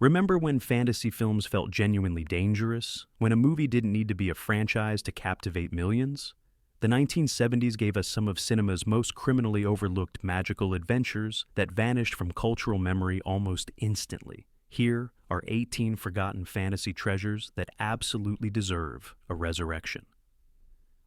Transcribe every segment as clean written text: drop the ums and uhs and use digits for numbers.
Remember when fantasy films felt genuinely dangerous? When a movie didn't need to be a franchise to captivate millions? The 1970s gave us some of cinema's most criminally overlooked magical adventures that vanished from cultural memory almost instantly. Here are 18 forgotten fantasy treasures that absolutely deserve a resurrection.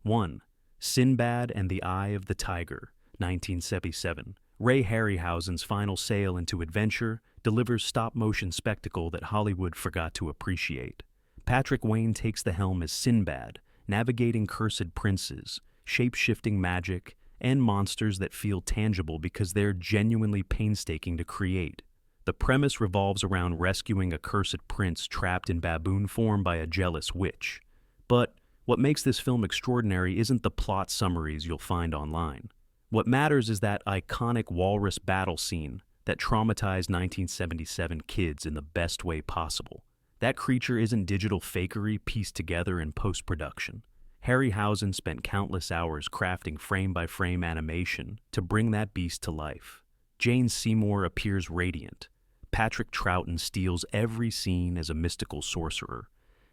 1. Sinbad and the Eye of the Tiger, 1977. Ray Harryhausen's final sail into adventure delivers stop-motion spectacle that Hollywood forgot to appreciate. Patrick Wayne takes the helm as Sinbad, navigating cursed princes, shape-shifting magic, and monsters that feel tangible because they're genuinely painstaking to create. The premise revolves around rescuing a cursed prince trapped in baboon form by a jealous witch. But what makes this film extraordinary isn't the plot summaries you'll find online. What matters is that iconic walrus battle scene that traumatized 1977 kids in the best way possible. That creature isn't digital fakery pieced together in post-production. Harryhausen spent countless hours crafting frame-by-frame animation to bring that beast to life. Jane Seymour appears radiant. Patrick Troughton steals every scene as a mystical sorcerer,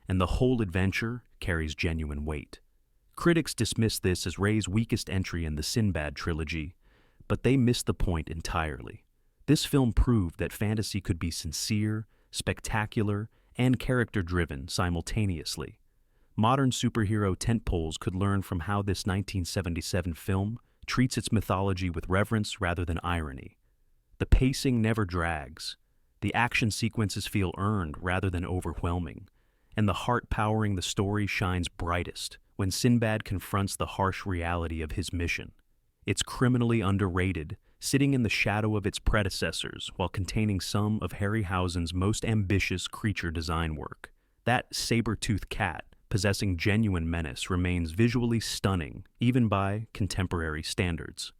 and the whole adventure carries genuine weight. Critics dismiss this as Ray's weakest entry in the Sinbad trilogy, but they miss the point entirely. This film proved that fantasy could be sincere, spectacular, and character-driven simultaneously. Modern superhero tentpoles could learn from how this 1977 film treats its mythology with reverence rather than irony. The pacing never drags. The action sequences feel earned rather than overwhelming, and the heart powering the story shines brightest when Sinbad confronts the harsh reality of his mission. It's criminally underrated, sitting in the shadow of its predecessors while containing some of Harryhausen's most ambitious creature design work. That saber-toothed cat, possessing genuine menace, remains visually stunning, even by contemporary standards.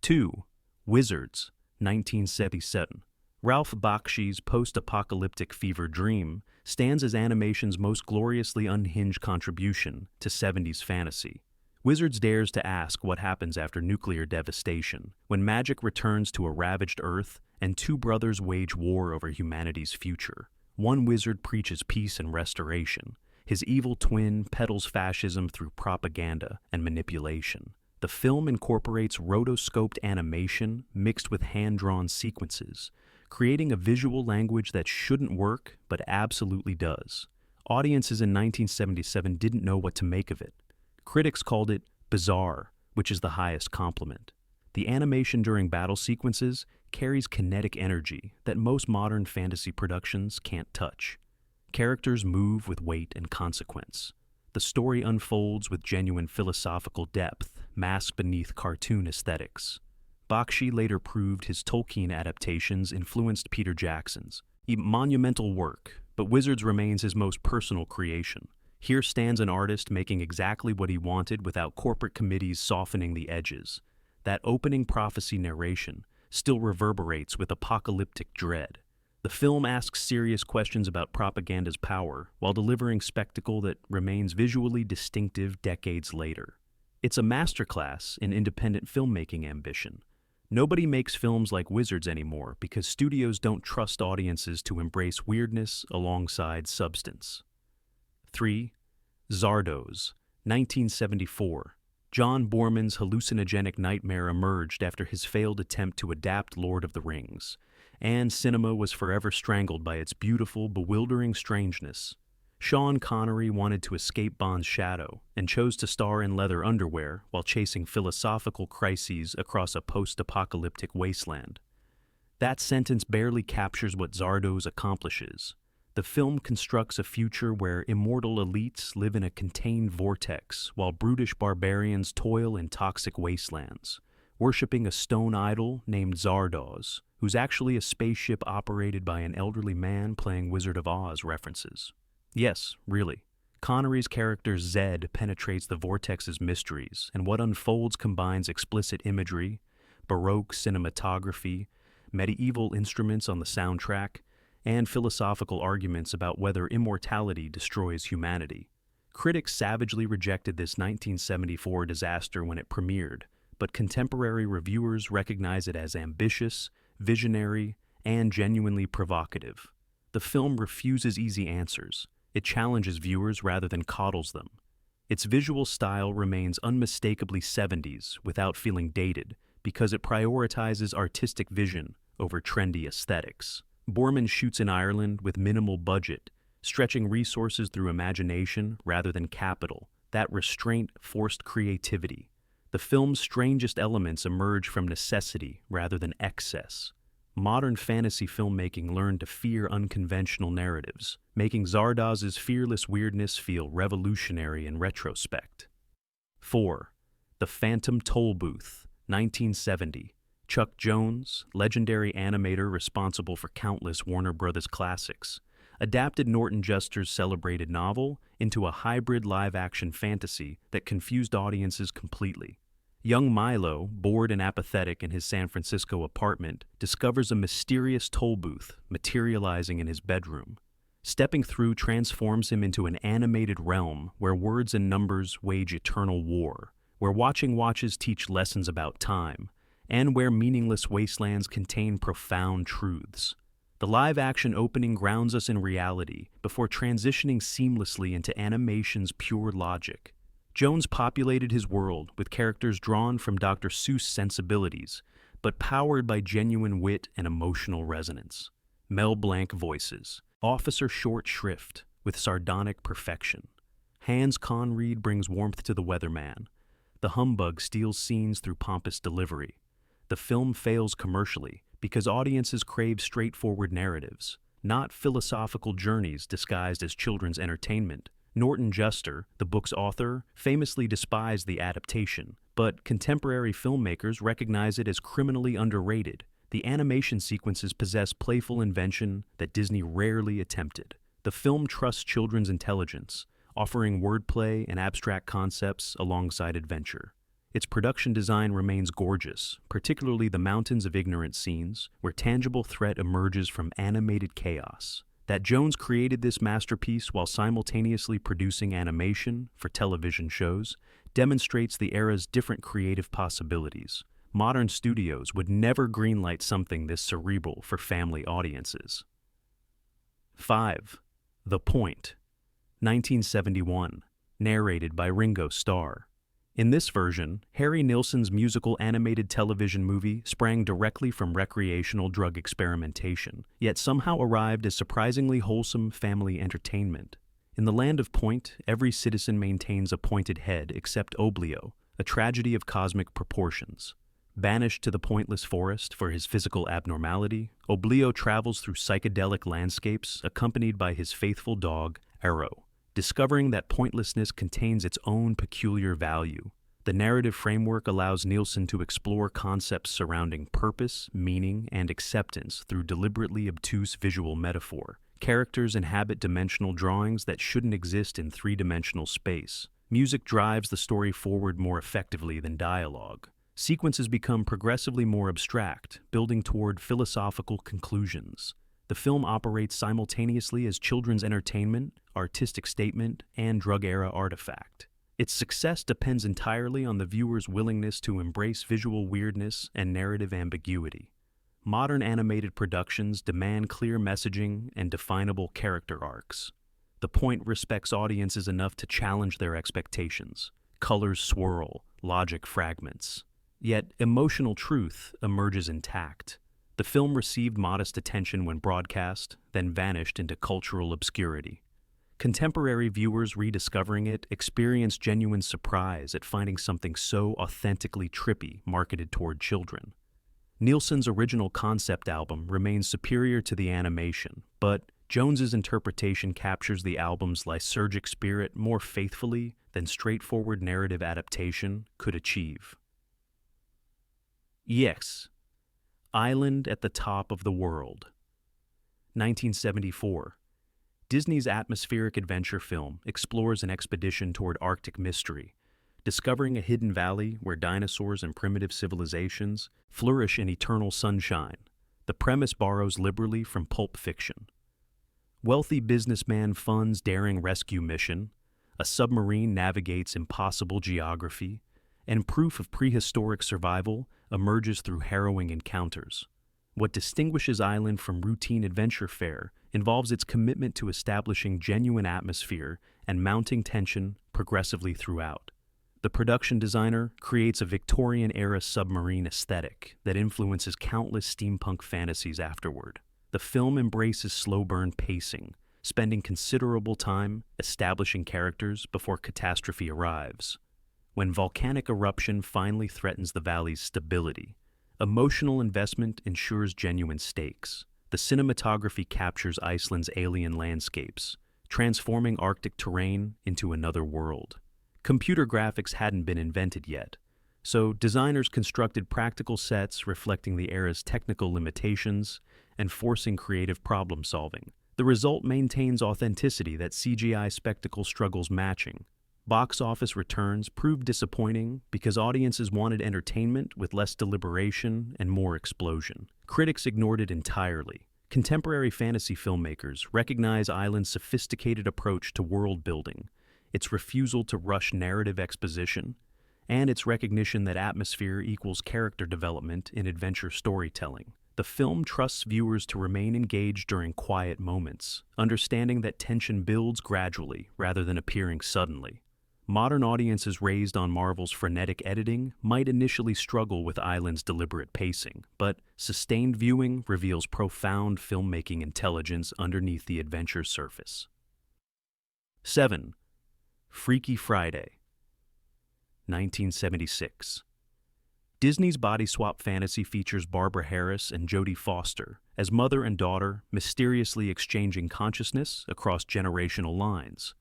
2. Wizards, 1977. Ralph Bakshi's post-apocalyptic fever dream stands as animation's most gloriously unhinged contribution to 70s fantasy. Wizards dares to ask what happens after nuclear devastation, when magic returns to a ravaged Earth and two brothers wage war over humanity's future. One wizard preaches peace and restoration. His evil twin peddles fascism through propaganda and manipulation. The film incorporates rotoscoped animation mixed with hand-drawn sequences, creating a visual language that shouldn't work but absolutely does. Audiences in 1977 didn't know what to make of it. Critics called it bizarre, which is the highest compliment. The animation during battle sequences carries kinetic energy that most modern fantasy productions can't touch. Characters move with weight and consequence. The story unfolds with genuine philosophical depth, masked beneath cartoon aesthetics. Bakshi later proved his Tolkien adaptations influenced Peter Jackson's. A monumental work, but Wizards remains his most personal creation. Here stands an artist making exactly what he wanted without corporate committees softening the edges. That opening prophecy narration still reverberates with apocalyptic dread. The film asks serious questions about propaganda's power while delivering spectacle that remains visually distinctive decades later. It's a masterclass in independent filmmaking ambition. Nobody makes films like Wizards anymore because studios don't trust audiences to embrace weirdness alongside substance. 3. Zardoz, 1974. John Boorman's hallucinogenic nightmare emerged after his failed attempt to adapt Lord of the Rings, and cinema was forever strangled by its beautiful, bewildering strangeness. Sean Connery wanted to escape Bond's shadow and chose to star in leather underwear while chasing philosophical crises across a post-apocalyptic wasteland. That sentence barely captures what Zardoz accomplishes. The film constructs a future where immortal elites live in a contained vortex while brutish barbarians toil in toxic wastelands, worshipping a stone idol named Zardoz, who's actually a spaceship operated by an elderly man playing Wizard of Oz references. Yes, really. Connery's character Zed penetrates the vortex's mysteries, and what unfolds combines explicit imagery, Baroque cinematography, medieval instruments on the soundtrack, and philosophical arguments about whether immortality destroys humanity. Critics savagely rejected this 1974 disaster when it premiered, but contemporary reviewers recognize it as ambitious, visionary, and genuinely provocative. The film refuses easy answers. It challenges viewers rather than coddles them. Its visual style remains unmistakably 70s without feeling dated because it prioritizes artistic vision over trendy aesthetics. Boorman shoots in Ireland with minimal budget, stretching resources through imagination rather than capital. That restraint forced creativity. The film's strangest elements emerge from necessity rather than excess. Modern fantasy filmmaking learned to fear unconventional narratives, making Zardoz's fearless weirdness feel revolutionary in retrospect. 4. The Phantom Tollbooth, 1970. Chuck Jones, legendary animator responsible for countless Warner Bros. Classics, adapted Norton Juster's celebrated novel into a hybrid live-action fantasy that confused audiences completely. Young Milo, bored and apathetic in his San Francisco apartment, discovers a mysterious toll booth materializing in his bedroom. Stepping through transforms him into an animated realm where words and numbers wage eternal war, where watching watches teach lessons about time, and where meaningless wastelands contain profound truths. The live-action opening grounds us in reality before transitioning seamlessly into animation's pure logic. Jones populated his world with characters drawn from Dr. Seuss' sensibilities, but powered by genuine wit and emotional resonance. Mel Blanc voices, Officer Short Shrift with sardonic perfection. Hans Conried brings warmth to the weatherman. The humbug steals scenes through pompous delivery. The film fails commercially because audiences crave straightforward narratives, not philosophical journeys disguised as children's entertainment. Norton Juster, the book's author, famously despised the adaptation, but contemporary filmmakers recognize it as criminally underrated. The animation sequences possess playful invention that Disney rarely attempted. The film trusts children's intelligence, offering wordplay and abstract concepts alongside adventure. Its production design remains gorgeous, particularly the Mountains of Ignorance scenes, where tangible threat emerges from animated chaos. That Jones created this masterpiece while simultaneously producing animation for television shows demonstrates the era's different creative possibilities. Modern studios would never greenlight something this cerebral for family audiences. 5. The Point, 1971, narrated by Ringo Starr. In this version, Harry Nilsson's musical animated television movie sprang directly from recreational drug experimentation, yet somehow arrived as surprisingly wholesome family entertainment. In the land of Point, every citizen maintains a pointed head except Oblio, a tragedy of cosmic proportions. Banished to the pointless forest for his physical abnormality, Oblio travels through psychedelic landscapes accompanied by his faithful dog, Arrow. Discovering that pointlessness contains its own peculiar value. The narrative framework allows Nilsson to explore concepts surrounding purpose, meaning, and acceptance through deliberately obtuse visual metaphor. Characters inhabit dimensional drawings that shouldn't exist in three-dimensional space. Music drives the story forward more effectively than dialogue. Sequences become progressively more abstract, building toward philosophical conclusions. The film operates simultaneously as children's entertainment, artistic statement, and drug-era artifact. Its success depends entirely on the viewer's willingness to embrace visual weirdness and narrative ambiguity. Modern animated productions demand clear messaging and definable character arcs. The Point respects audiences enough to challenge their expectations. Colors swirl, logic fragments. Yet emotional truth emerges intact. The film received modest attention when broadcast, then vanished into cultural obscurity. Contemporary viewers rediscovering it experience genuine surprise at finding something so authentically trippy marketed toward children. Nilsson's original concept album remains superior to the animation, but Jones's interpretation captures the album's lysergic spirit more faithfully than straightforward narrative adaptation could achieve. Yes. Island at the Top of the World, 1974. Disney's atmospheric adventure film explores an expedition toward Arctic mystery, discovering a hidden valley where dinosaurs and primitive civilizations flourish in eternal sunshine. The premise borrows liberally from pulp fiction. Wealthy businessman funds daring rescue mission, a submarine navigates impossible geography, and proof of prehistoric survival emerges through harrowing encounters. What distinguishes Island from routine adventure fare involves its commitment to establishing genuine atmosphere and mounting tension progressively throughout. The production designer creates a Victorian-era submarine aesthetic that influences countless steampunk fantasies afterward. The film embraces slow-burn pacing, spending considerable time establishing characters before catastrophe arrives. When volcanic eruption finally threatens the valley's stability, emotional investment ensures genuine stakes. The cinematography captures Iceland's alien landscapes, transforming Arctic terrain into another world. Computer graphics hadn't been invented yet, so designers constructed practical sets reflecting the era's technical limitations and forcing creative problem-solving. The result maintains authenticity that CGI spectacle struggles matching. Box office returns proved disappointing because audiences wanted entertainment with less deliberation and more explosion. Critics ignored it entirely. Contemporary fantasy filmmakers recognize Island's sophisticated approach to world-building, its refusal to rush narrative exposition, and its recognition that atmosphere equals character development in adventure storytelling. The film trusts viewers to remain engaged during quiet moments, understanding that tension builds gradually rather than appearing suddenly. Modern audiences raised on Marvel's frenetic editing might initially struggle with Island's deliberate pacing, but sustained viewing reveals profound filmmaking intelligence underneath the adventure's surface. 7. Freaky Friday, 1976. Disney's body swap fantasy features Barbara Harris and Jodie Foster as mother and daughter mysteriously exchanging consciousness across generational lines.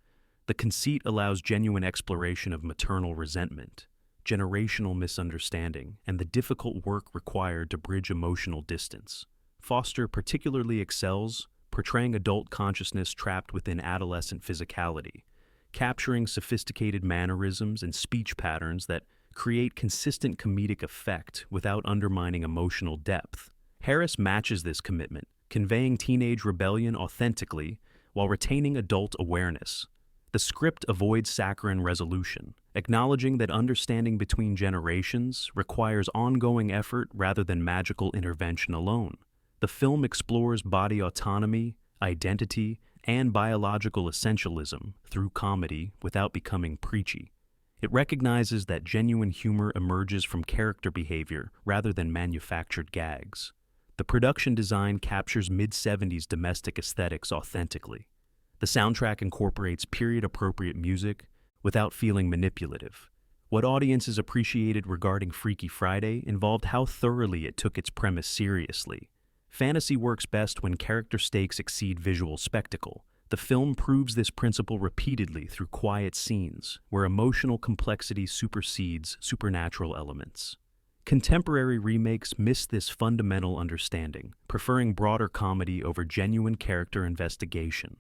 The conceit allows genuine exploration of maternal resentment, generational misunderstanding, and the difficult work required to bridge emotional distance. Foster particularly excels, portraying adult consciousness trapped within adolescent physicality, capturing sophisticated mannerisms and speech patterns that create consistent comedic effect without undermining emotional depth. Harris matches this commitment, conveying teenage rebellion authentically while retaining adult awareness. The script avoids saccharine resolution, acknowledging that understanding between generations requires ongoing effort rather than magical intervention alone. The film explores body autonomy, identity, and biological essentialism through comedy without becoming preachy. It recognizes that genuine humor emerges from character behavior rather than manufactured gags. The production design captures mid-70s domestic aesthetics authentically. The soundtrack incorporates period-appropriate music without feeling manipulative. What audiences appreciated regarding Freaky Friday involved how thoroughly it took its premise seriously. Fantasy works best when character stakes exceed visual spectacle. The film proves this principle repeatedly through quiet scenes, where emotional complexity supersedes supernatural elements. Contemporary remakes miss this fundamental understanding, preferring broader comedy over genuine character investigation.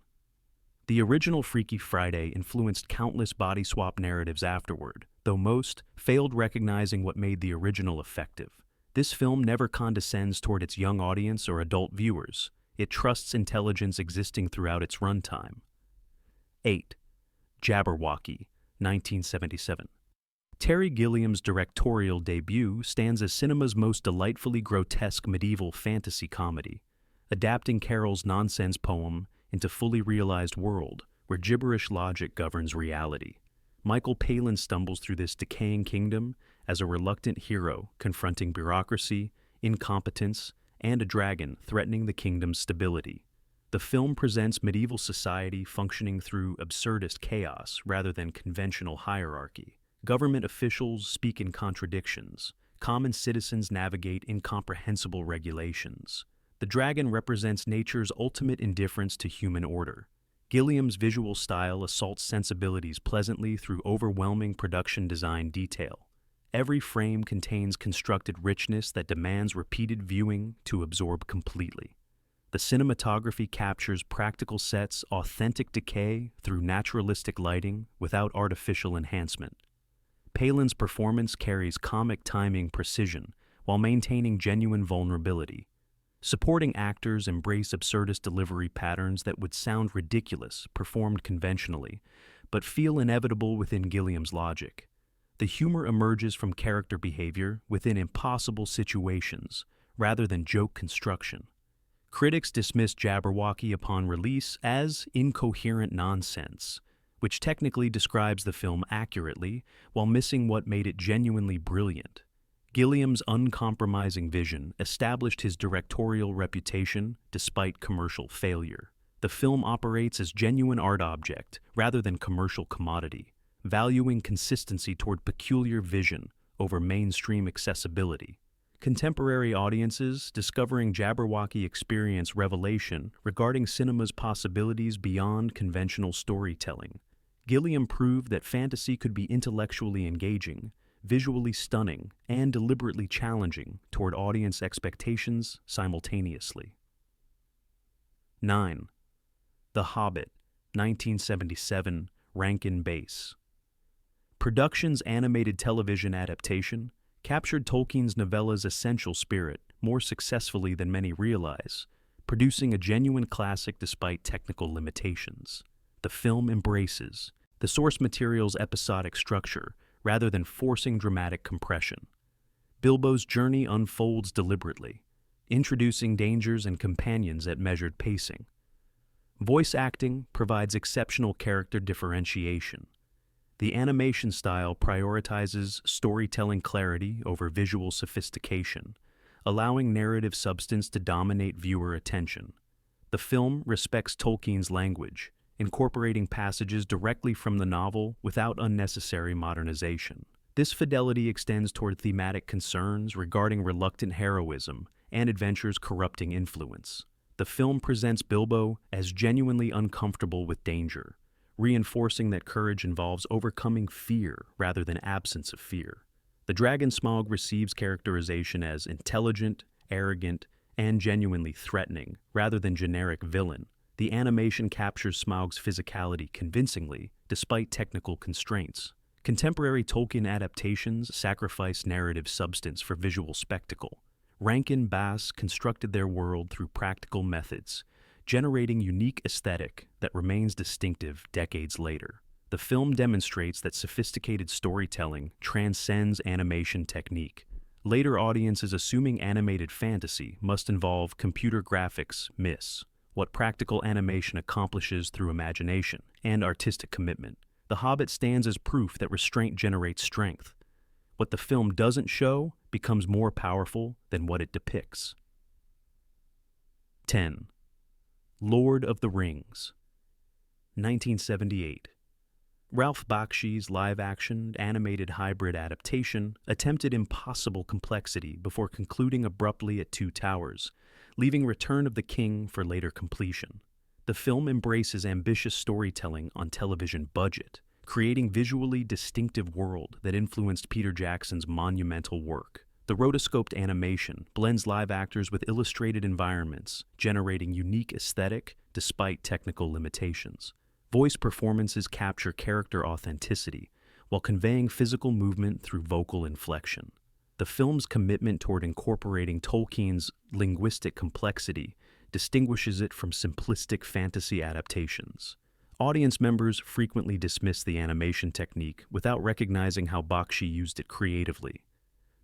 The original Freaky Friday influenced countless body swap narratives afterward, though most failed recognizing what made the original effective. This film never condescends toward its young audience or adult viewers. It trusts intelligence existing throughout its runtime. 8. Jabberwocky, 1977. Terry Gilliam's directorial debut stands as cinema's most delightfully grotesque medieval fantasy comedy, adapting Carroll's nonsense poem into fully realized world where gibberish logic governs reality. Michael Palin stumbles through this decaying kingdom as a reluctant hero confronting bureaucracy, incompetence, and a dragon threatening the kingdom's stability. The film presents medieval society functioning through absurdist chaos rather than conventional hierarchy. Government officials speak in contradictions. Common citizens navigate incomprehensible regulations. The dragon represents nature's ultimate indifference to human order. Gilliam's visual style assaults sensibilities pleasantly through overwhelming production design detail. Every frame contains constructed richness that demands repeated viewing to absorb completely. The cinematography captures practical sets' authentic decay through naturalistic lighting without artificial enhancement. Palin's performance carries comic timing precision while maintaining genuine vulnerability. Supporting actors embrace absurdist delivery patterns that would sound ridiculous performed conventionally, but feel inevitable within Gilliam's logic. The humor emerges from character behavior within impossible situations, rather than joke construction. Critics dismissed Jabberwocky upon release as incoherent nonsense, which technically describes the film accurately while missing what made it genuinely brilliant. Gilliam's uncompromising vision established his directorial reputation despite commercial failure. The film operates as genuine art object rather than commercial commodity, valuing consistency toward peculiar vision over mainstream accessibility. Contemporary audiences discovering Jabberwocky experience revelation regarding cinema's possibilities beyond conventional storytelling. Gilliam proved that fantasy could be intellectually engaging, visually stunning, and deliberately challenging toward audience expectations simultaneously. 9. The Hobbit, 1977, Rankin Bass. Production's animated television adaptation captured Tolkien's novella's essential spirit more successfully than many realize, producing a genuine classic despite technical limitations. The film embraces the source material's episodic structure rather than forcing dramatic compression. Bilbo's journey unfolds deliberately, introducing dangers and companions at measured pacing. Voice acting provides exceptional character differentiation. The animation style prioritizes storytelling clarity over visual sophistication, allowing narrative substance to dominate viewer attention. The film respects Tolkien's language, incorporating passages directly from the novel without unnecessary modernization. This fidelity extends toward thematic concerns regarding reluctant heroism and adventure's corrupting influence. The film presents Bilbo as genuinely uncomfortable with danger, reinforcing that courage involves overcoming fear rather than absence of fear. The dragon Smaug receives characterization as intelligent, arrogant, and genuinely threatening, rather than generic villain. The animation captures Smaug's physicality convincingly, despite technical constraints. Contemporary Tolkien adaptations sacrifice narrative substance for visual spectacle. Rankin Bass constructed their world through practical methods, generating unique aesthetic that remains distinctive decades later. The film demonstrates that sophisticated storytelling transcends animation technique. Later audiences assuming animated fantasy must involve computer graphics miss what practical animation accomplishes through imagination and artistic commitment. The Hobbit stands as proof that restraint generates strength. What the film doesn't show becomes more powerful than what it depicts. 10. Lord of the Rings, 1978. Ralph Bakshi's live-action, animated hybrid adaptation attempted impossible complexity before concluding abruptly at Two Towers, leaving Return of the King for later completion. The film embraces ambitious storytelling on television budget, creating visually distinctive world that influenced Peter Jackson's monumental work. The rotoscoped animation blends live actors with illustrated environments, generating unique aesthetic despite technical limitations. Voice performances capture character authenticity while conveying physical movement through vocal inflection. The film's commitment toward incorporating Tolkien's linguistic complexity distinguishes it from simplistic fantasy adaptations. Audience members frequently dismiss the animation technique without recognizing how Bakshi used it creatively.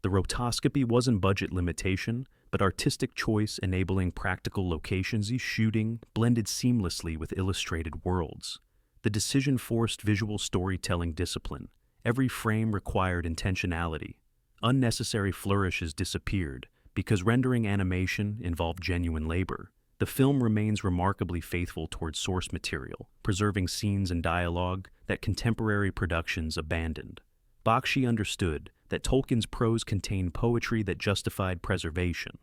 The rotoscopy wasn't budget limitation, but artistic choice enabling practical locations shooting blended seamlessly with illustrated worlds. The decision forced visual storytelling discipline. Every frame required intentionality. Unnecessary flourishes disappeared because rendering animation involved genuine labor. The film remains remarkably faithful towards source material, preserving scenes and dialogue that contemporary productions abandoned. Bakshi understood that Tolkien's prose contained poetry that justified preservation.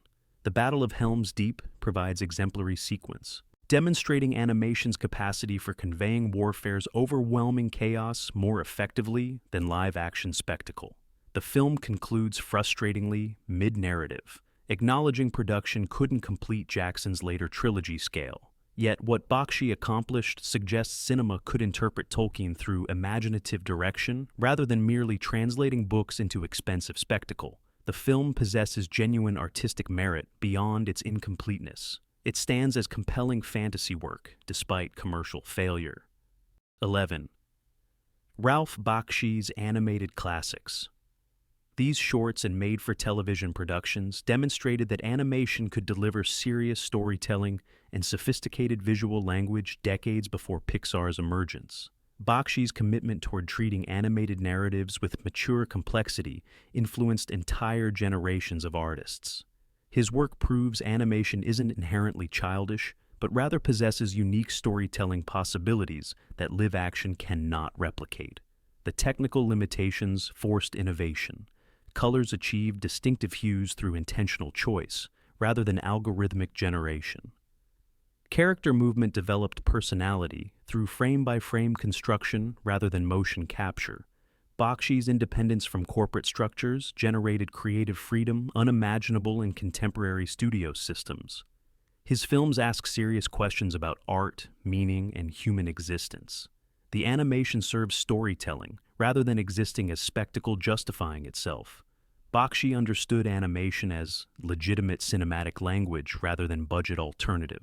The Battle of Helm's Deep provides exemplary sequence, demonstrating animation's capacity for conveying warfare's overwhelming chaos more effectively than live-action spectacle. The film concludes frustratingly mid-narrative, acknowledging production couldn't complete Jackson's later trilogy scale. Yet what Bakshi accomplished suggests cinema could interpret Tolkien through imaginative direction rather than merely translating books into expensive spectacle. The film possesses genuine artistic merit beyond its incompleteness. It stands as compelling fantasy work despite commercial failure. 11. Ralph Bakshi's animated classics. These shorts and made-for-television productions demonstrated that animation could deliver serious storytelling and sophisticated visual language decades before Pixar's emergence. Bakshi's commitment toward treating animated narratives with mature complexity influenced entire generations of artists. His work proves animation isn't inherently childish, but rather possesses unique storytelling possibilities that live action cannot replicate. The technical limitations forced innovation. Colors achieved distinctive hues through intentional choice, rather than algorithmic generation. Character movement developed personality through frame-by-frame construction rather than motion capture. Bakshi's independence from corporate structures generated creative freedom unimaginable in contemporary studio systems. His films ask serious questions about art, meaning, and human existence. The animation serves storytelling, rather than existing as spectacle justifying itself. Bakshi understood animation as legitimate cinematic language rather than budget alternative.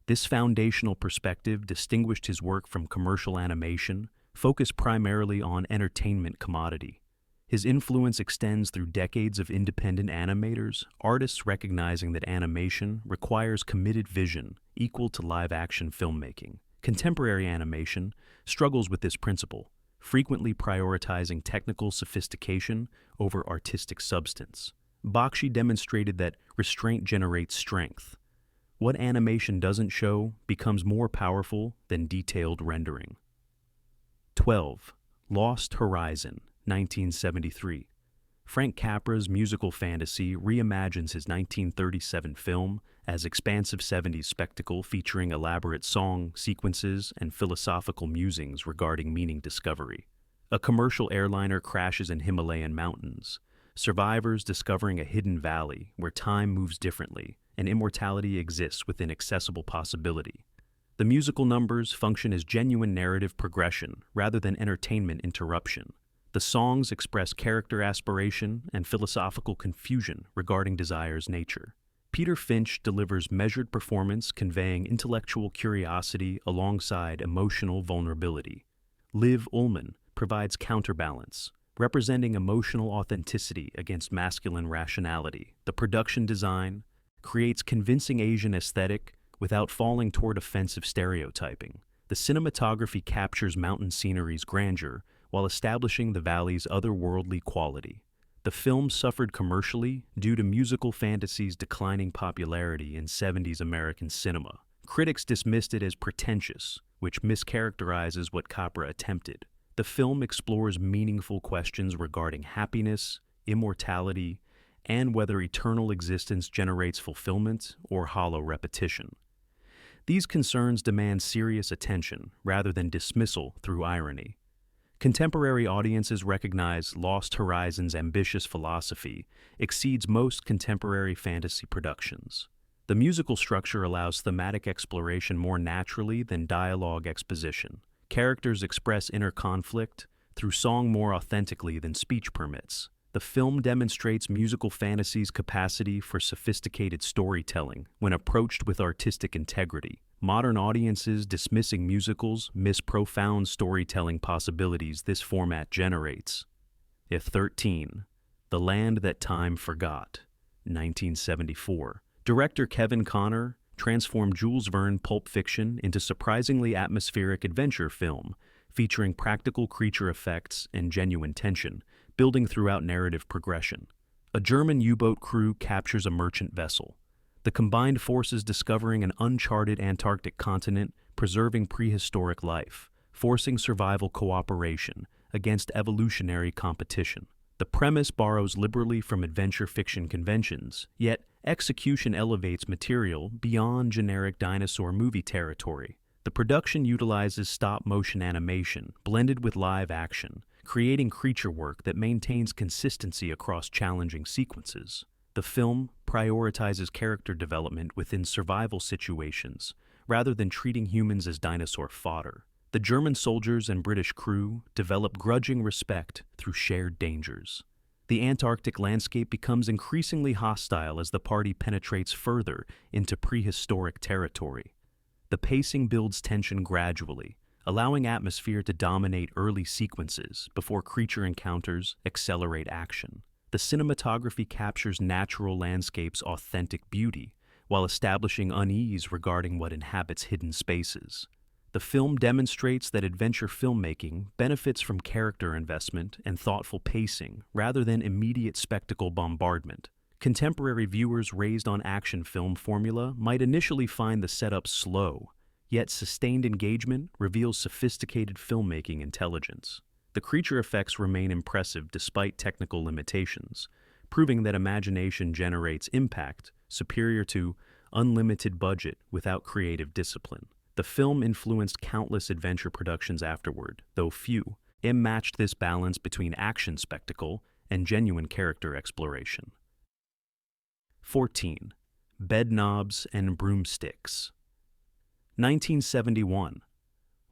This foundational perspective distinguished his work from commercial animation, focused primarily on entertainment commodity. His influence extends through decades of independent animators, artists recognizing that animation requires committed vision equal to live-action filmmaking. Contemporary animation struggles with this principle, frequently prioritizing technical sophistication over artistic substance. Bakshi demonstrated that restraint generates strength. What animation doesn't show becomes more powerful than detailed rendering. 12. Lost Horizon, 1973. Frank Capra's musical fantasy reimagines his 1937 film as expansive 70s spectacle featuring elaborate song sequences and philosophical musings regarding meaning discovery. A commercial airliner crashes in Himalayan mountains, survivors discovering a hidden valley where time moves differently and immortality exists within accessible possibility. The musical numbers function as genuine narrative progression rather than entertainment interruption. The songs express character aspiration and philosophical confusion regarding desire's nature. Peter Finch delivers measured performance conveying intellectual curiosity alongside emotional vulnerability. Liv Ullmann provides counterbalance, representing emotional authenticity against masculine rationality. The production design creates convincing Asian aesthetic without falling toward offensive stereotyping. The cinematography captures mountain scenery's grandeur while establishing the valley's otherworldly quality. The film suffered commercially due to musical fantasy's declining popularity in 70s American cinema. Critics dismissed it as pretentious, which mischaracterizes what Capra attempted. The film explores meaningful questions regarding happiness, immortality, and whether eternal existence generates fulfillment or hollow repetition. These concerns demand serious attention rather than dismissal through irony. Contemporary audiences recognize Lost Horizon's ambitious philosophy exceeds most contemporary fantasy productions. The musical structure allows thematic exploration more naturally than dialogue exposition. Characters express inner conflict through song more authentically than speech permits. The film demonstrates musical fantasy's capacity for sophisticated storytelling when approached with artistic integrity. Modern audiences dismissing musicals miss profound storytelling possibilities this format generates. 13. The Land That Time Forgot, 1974. Director Kevin Connor transformed Jules Verne pulp fiction into surprisingly atmospheric adventure film, featuring practical creature effects and genuine tension, building throughout narrative progression. A German U-boat crew captures a merchant vessel, the combined forces discovering an uncharted Antarctic continent, preserving prehistoric life, forcing survival cooperation against evolutionary competition. The premise borrows liberally from adventure fiction conventions, yet execution elevates material beyond generic dinosaur movie territory. The production utilizes stop-motion animation blended with live action, creating creature work that maintains consistency across challenging sequences. The film prioritizes character development within survival situations, rather than treating humans as dinosaur fodder. The German soldiers and British crew develop grudging respect through shared dangers. The Antarctic landscape becomes increasingly hostile as the party penetrates further into prehistoric territory. The pacing builds tension gradually, allowing atmosphere to dominate early sequences before creature encounters accelerate action. The cinematography captures natural landscapes' authentic beauty, while establishing unease regarding what inhabits hidden spaces. The film demonstrates that adventure filmmaking benefits from character investment and thoughtful pacing rather than immediate spectacle bombardment. Contemporary viewers raised on action film formula might initially find the setup slow, yet sustained engagement reveals sophisticated filmmaking intelligence. The creature effects remain impressive despite technical limitations, proving that imagination generates impact superior to unlimited budget without creative discipline. The film influenced countless adventure productions afterward, though few matched this balance between action spectacle and genuine character exploration. 14. Bedknobs and Broomsticks. 1971.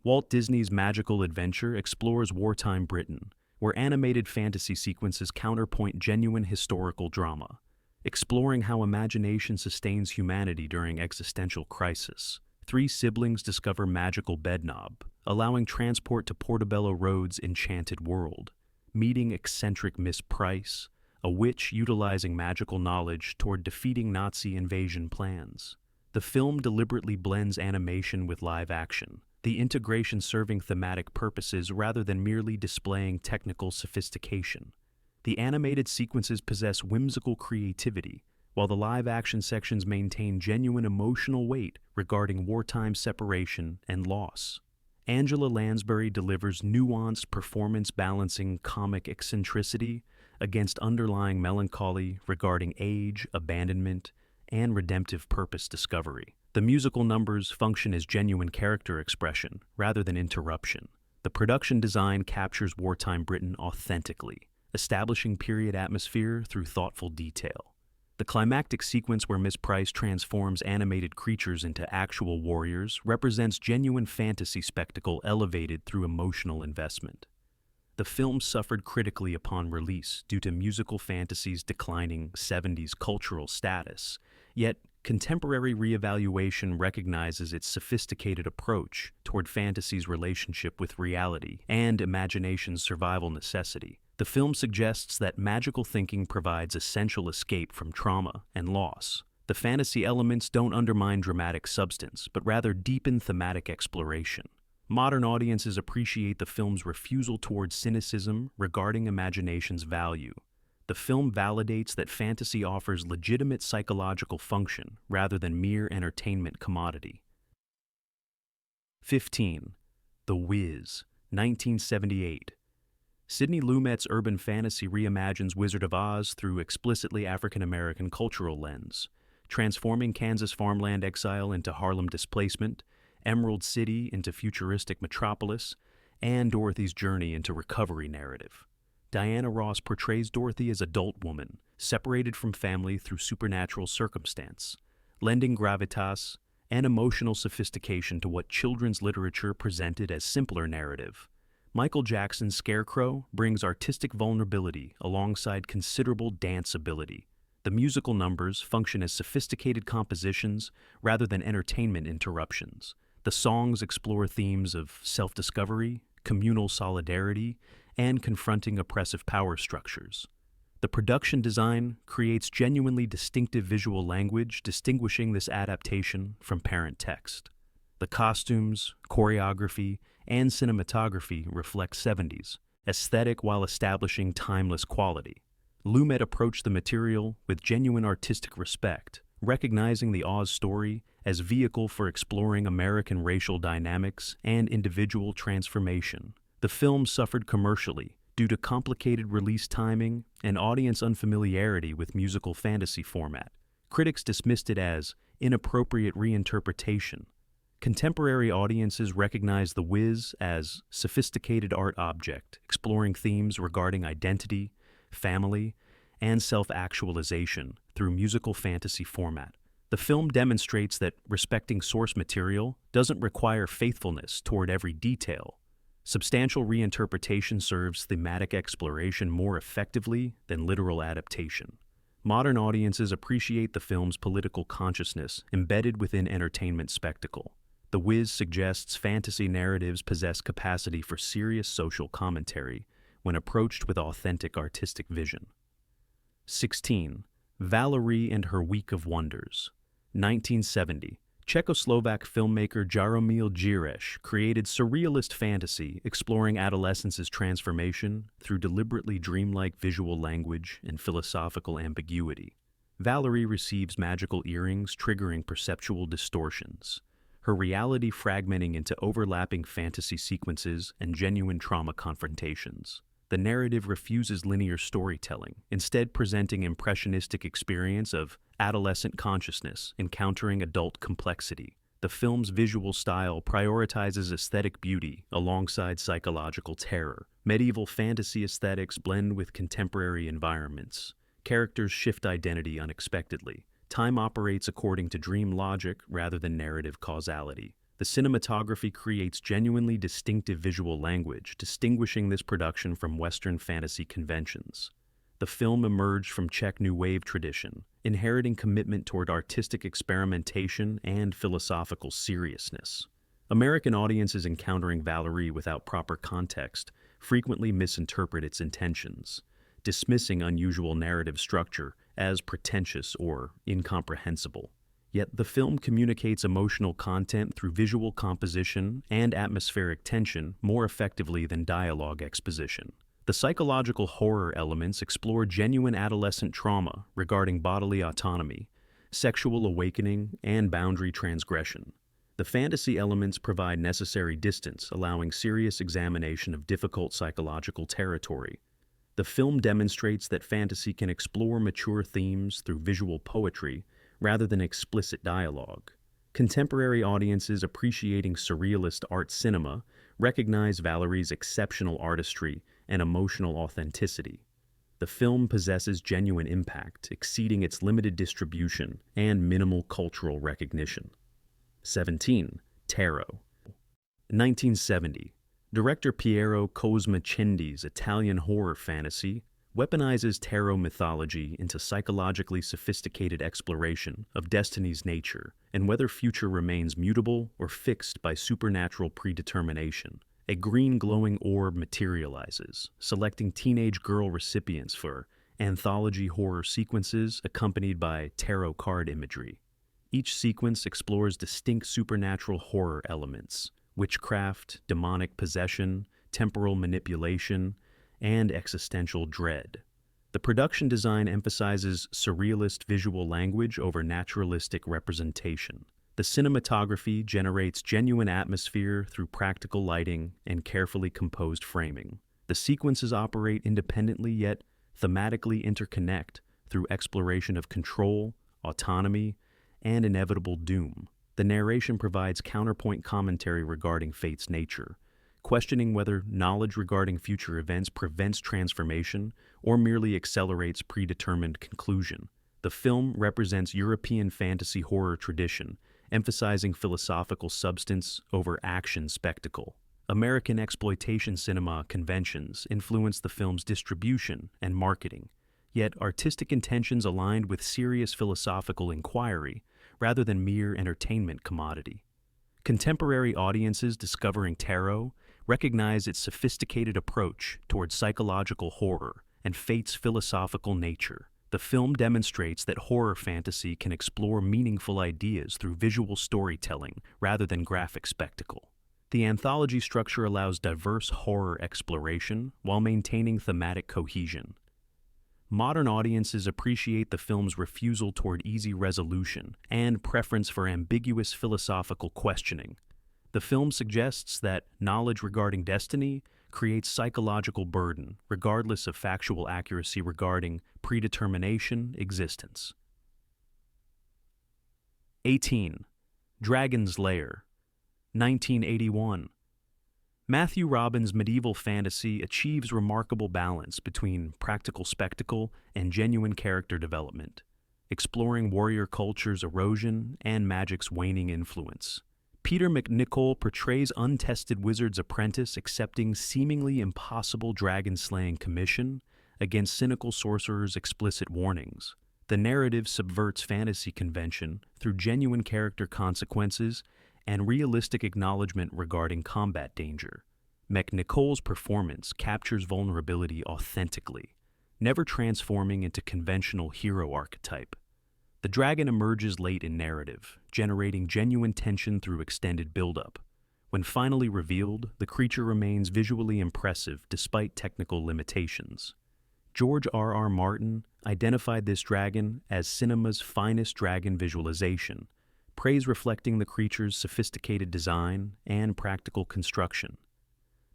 Walt Disney's magical adventure explores wartime Britain, where animated fantasy sequences counterpoint genuine historical drama, exploring how imagination sustains humanity during existential crisis. Three siblings discover magical bedknob, allowing transport to Portobello Road's enchanted world, meeting eccentric Miss Price, a witch utilizing magical knowledge toward defeating Nazi invasion plans. The film deliberately blends animation with live action, the integration serving thematic purposes rather than merely displaying technical sophistication. The animated sequences possess whimsical creativity, while the live-action sections maintain genuine emotional weight regarding wartime separation and loss. Angela Lansbury delivers nuanced performance-balancing comic eccentricity against underlying melancholy regarding age, abandonment, and redemptive purpose discovery. The musical numbers function as genuine character expression rather than interruption. The production design captures wartime Britain authentically, establishing period atmosphere through thoughtful detail. The climactic sequence where Miss Price transforms animated creatures into actual warriors represents genuine fantasy spectacle elevated through emotional investment. The film suffered critically upon release due to musical fantasy's declining 70s cultural status, yet contemporary reevaluation recognizes its sophisticated approach toward fantasy's relationship with reality and imagination's survival necessity. The film suggests that magical thinking provides essential escape from trauma and loss. The fantasy elements don't undermine dramatic substance, but rather deepen thematic exploration. Modern audiences appreciate the film's refusal toward cynicism regarding imagination's value. The film validates that fantasy offers legitimate psychological function rather than mere entertainment commodity. 15. The Wiz, 1978. Sidney Lumet's urban fantasy reimagines Wizard of Oz through explicitly African-American cultural lens, transforming Kansas farmland exile into Harlem displacement, Emerald City into futuristic metropolis, and Dorothy's journey into recovery narrative. Diana Ross portrays Dorothy as an adult woman, separated from family through supernatural circumstance, lending gravitas and emotional sophistication to what children's literature presented as simpler narrative. Michael Jackson's Scarecrow brings artistic vulnerability alongside considerable dance ability. The musical numbers function as sophisticated compositions rather than entertainment interruptions. The songs explore themes of self-discovery, communal solidarity, and confronting oppressive power structures. The production design creates genuinely distinctive visual language, distinguishing this adaptation from parent text. The costumes, choreography, and cinematography reflect 70s aesthetic while establishing timeless quality. Lumet approached the material with genuine artistic respect, recognizing the Oz story as vehicle for exploring American racial dynamics and individual transformation. The film suffered commercially due to complicated release timing and audience unfamiliarity with musical fantasy format. Critics dismissed it as inappropriate reinterpretation. Contemporary audiences recognize The Wiz as sophisticated art object, exploring themes regarding identity, family, and self-actualization through musical fantasy format. The film demonstrates that respecting source material doesn't require faithfulness toward every detail. Substantial reinterpretation serves thematic exploration more effectively than literal adaptation. Modern audiences appreciate the film's political consciousness embedded within entertainment spectacle. The Wiz suggests fantasy narratives possess capacity for serious social commentary when approached with authentic artistic vision. 16. Valerie and Her Week of Wonders. 1970. Czechoslovak filmmaker Jaromil Jireš created surrealist fantasy exploring adolescence's transformation through deliberately dreamlike visual language and philosophical ambiguity. Valerie receives magical earrings triggering perceptual distortions, her reality fragmenting into overlapping fantasy sequences and genuine trauma confrontations. The narrative refuses linear storytelling, instead presenting impressionistic experience of adolescent consciousness encountering adult complexity. The film's visual style prioritizes aesthetic beauty alongside psychological terror. Medieval fantasy aesthetics blend with contemporary environments. Characters shift identity unexpectedly. Time operates according to dream logic rather than narrative causality. The cinematography creates genuinely distinctive visual language, distinguishing this production from Western fantasy conventions. The film emerged from Czech New Wave tradition, inheriting commitment toward artistic experimentation and philosophical seriousness. American audiences encountering Valerie without proper context frequently misinterpret its intentions, dismissing unusual narrative structure as pretentious or incomprehensible. Yet the film communicates emotional content through visual composition and atmospheric tension more effectively than dialogue exposition. The psychological horror elements explore genuine adolescent trauma regarding bodily autonomy, sexual awakening, and boundary transgression. The fantasy elements provide necessary distance, allowing serious examination of difficult psychological territory. The film demonstrates that fantasy can explore mature themes through visual poetry rather than explicit dialogue. Contemporary audiences appreciating surrealist art cinema recognize Valerie's exceptional artistry and emotional authenticity. The film possesses genuine impact, exceeding its limited distribution and minimal cultural recognition. 17. Tarot. 1970. Director Piero Cosmacendi's Italian horror fantasy weaponizes tarot mythology into psychologically sophisticated exploration of destiny's nature and whether future remains mutable or fixed by supernatural predetermination. A green glowing orb materializes, selecting teenage girl recipients for anthology horror sequences accompanied by tarot card imagery. Each sequence explores distinct supernatural horror elements: witchcraft, demonic possession, temporal manipulation, and existential dread. The production design emphasizes surrealist visual language over naturalistic representation. The cinematography generates genuine atmosphere through practical lighting and carefully composed framing. The sequences operate independently yet thematically interconnect through exploration of control, autonomy, and inevitable doom. The narration provides counterpoint commentary regarding fate's nature, questioning whether knowledge regarding future events prevents transformation or merely accelerates predetermined conclusion. The film represents European fantasy horror tradition, emphasizing philosophical substance over action spectacle. American exploitation cinema conventions influenced the film's distribution and marketing, yet artistic intentions aligned with serious philosophical inquiry rather than mere entertainment commodity. Contemporary audiences discovering tarot recognize its sophisticated approach towards psychological horror and fate's philosophical nature. The film demonstrates that horror fantasy can explore meaningful ideas through visual storytelling rather than graphic spectacle. The anthology structure allows diverse horror exploration while maintaining thematic cohesion. Modern audiences appreciate the film's refusal toward easy resolution and preference for ambiguous philosophical questioning. The film suggests that knowledge regarding destiny creates psychological burden, regardless of factual accuracy regarding predetermination existence. 18. Dragonslayer. 1981. Matthew Robbins' medieval fantasy achieves remarkable balance between practical spectacle and genuine character development, exploring warrior culture's erosion and magic's waning influence. Peter McNichol portrays untested wizard's apprentice accepting seemingly impossible dragon-slaying commission against cynical sorcerer's explicit warnings. The narrative subverts fantasy convention through genuine character consequences and realistic acknowledgement regarding combat danger. McNichol's performance captures vulnerability authentically, never transforming into conventional hero archetype. The dragon emerges late in narrative, generating genuine tension through extended buildup. When finally revealed, the creature remains visually impressive despite technical limitations. George R.R. Martin identified this dragon as cinema's finest dragon visualization, praise reflecting the creature's sophisticated design and practical construction.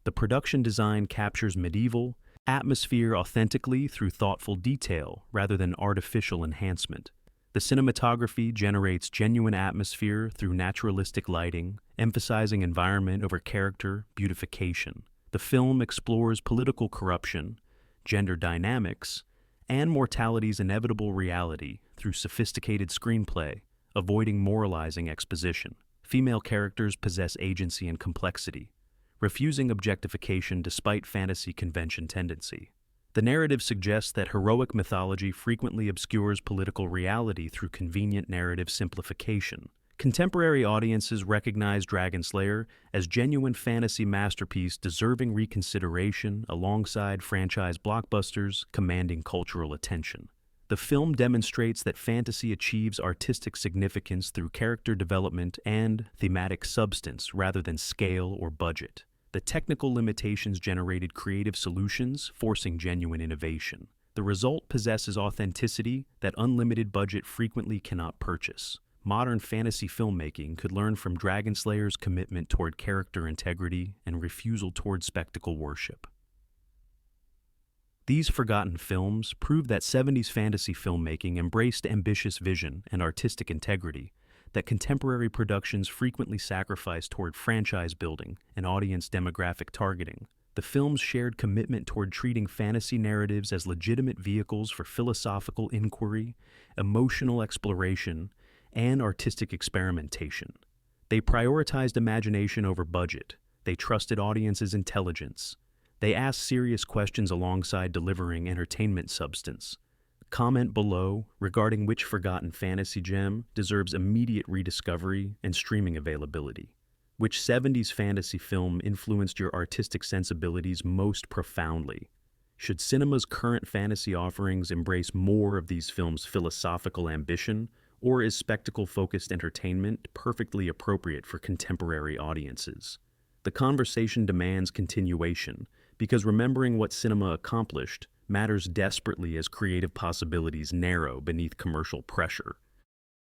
The production design captures medieval atmosphere authentically through thoughtful detail rather than artificial enhancement. The cinematography generates genuine atmosphere through naturalistic lighting, emphasizing environment over character beautification. The film explores political corruption, gender dynamics, and mortality's inevitable reality through sophisticated screenplay, avoiding moralizing exposition. Female characters possess agency and complexity, refusing objectification despite fantasy convention tendency. The narrative suggests that heroic mythology frequently obscures political reality through convenient narrative simplification. Contemporary audiences recognize Dragonslayer as genuine fantasy masterpiece deserving reconsideration alongside franchise blockbusters commanding cultural attention. The film demonstrates that fantasy achieves artistic significance through character development and thematic substance rather than scale or budget. The technical limitations generated creative solutions, forcing genuine innovation. The result possesses authenticity that unlimited budget frequently cannot purchase. Modern fantasy filmmaking could learn from Dragonslayer's commitment toward character integrity and refusal toward spectacle worship. These forgotten films prove that 70s fantasy filmmaking embraced ambitious vision and artistic integrity that contemporary productions frequently sacrifice toward franchise building and audience demographic targeting. The film's shared commitment toward treating fantasy narratives as legitimate vehicles for philosophical inquiry, emotional exploration, and artistic experimentation. They prioritized imagination over budget. They trusted audiences' intelligence. They asked serious questions alongside delivering entertainment substance. Comment below regarding which forgotten fantasy gem deserves immediate rediscovery and streaming availability. Which 70s fantasy film influenced your artistic sensibilities most profoundly? Should cinema's current fantasy offerings embrace more of these films' philosophical ambition, or is spectacle-focused entertainment perfectly appropriate for contemporary audiences? The conversation demands continuation, because remembering what cinema accomplished matters desperately as creative possibilities narrow beneath commercial pressure.